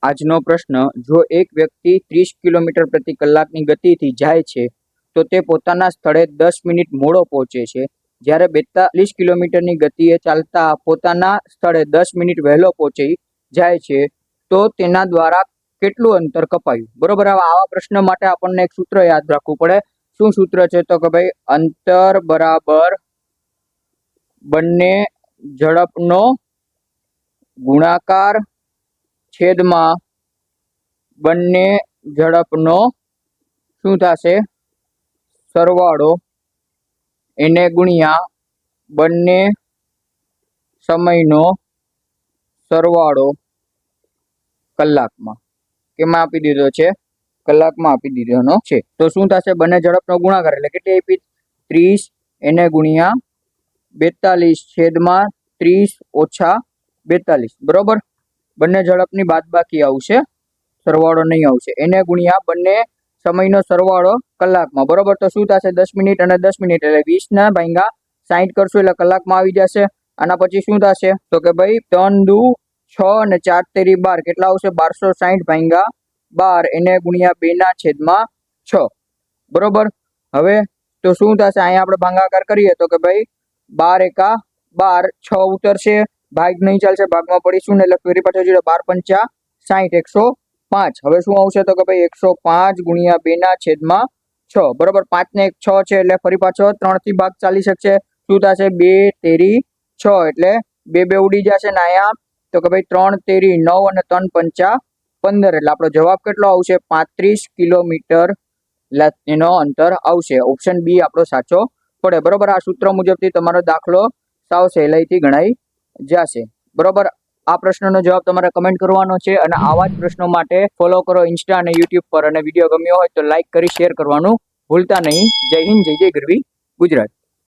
આજનો પ્રશ્ન, જો એક વ્યક્તિ 30 કિલોમીટર પ્રતિ કલાકની ગતિથી જાય છે તો તે પોતાના સ્થળે 10 મિનિટ મોડો પહોંચે છે, જ્યારે 42 કિલોમીટરની ગતિએ ચાલતા પોતાના સ્થળે 10 મિનિટ વહેલો પહોંચી જાય છે, તો તેના દ્વારા કેટલું અંતર કપાયું? બરોબર. આવા પ્રશ્ન માટે આપણને એક સૂત્ર યાદ રાખવું પડે. શું સૂત્ર છે? તો કે ભાઈ, અંતર બરાબર બંને ઝડપનો ગુણાકાર છેદમાં બંને ઝડપનો શું થશે? સરવાળો, એને ગુણ્યા બંને સમયનો સરવાળો કલાકમાં. કેમાં આપી દીધો છે? કલાકમાં આપી દીધો છે. તો શું થશે? બંને ઝડપનો ગુણાકાર એટલે કેટલી આપી? 30 એને ગુણ્યા 42 છેદમાં 30 ઓછા 42. બરોબર. બંને ઝડપની બાદબાકી આવશે, સરવાળો નહીં આવશે. એને ગુણ્યા બંને સમયનો સરવાળો કલાકમાં. બરોબર. તો શું થશે? 10 મિનિટ અને 10 મિનિટ એટલે 20 ના ભાગ્યા 60 કરશું એટલે કલાકમાં આવી જશે. આના પછી શું થશે? તો કે ભાઈ 3 દુ 6 અને 4 તેરી 12 કેટલા આવશે? 1260 ભાગ્યા 12 એને ગુણ્યા 2 ના છેદમાં 6. બરોબર. હવે તો શું થશે? અહીંયા આપણે ભાગાકાર કરીએ તો કે ભાઈ 12 એકા 12, 6 ઉતરશે, ભાગ નહીં ચાલશે, ભાગમાં પડીશું ને એટલે ફેરી પાછો 12 પંચા 60, 105. હવે શું આવશે? તો કે ભાઈ 105 ગુણ્યા 2 ના છેદમાં 6. બરોબર. 5 ને 1 6 છે એટલે ફરી પાછો 3 થી ભાગ ચાલી શકશે. શું થશે? 2 તેરી 6 એટલે 2 ઉડી જશે ને અહીંયા તો કે ભાઈ 3 તેરી 9 અને 3 પંચા 15 એટલે આપણો જવાબ કેટલો આવશે? 35 કિલોમીટર એનો અંતર આવશે. ઓપ્શન બી આપણો સાચો પડે. બરોબર. આ સૂત્ર મુજબથી તમારો દાખલો સાવ સહેલાઈથી ગણાઈ જશે. બરોબર. આ પ્રશ્નનો જવાબ તમારે કમેન્ટ કરવાનો છે અને આવા જ પ્રશ્નો માટે ફોલો કરો ઇન્સ્ટા અને યુટ્યુબ પર. અને વિડીયો ગમ્યો હોય તો લાઈક કરી શેર કરવાનું ભૂલતા નહીં. જય હિન્દ, જય જય ગરવી ગુજરાત.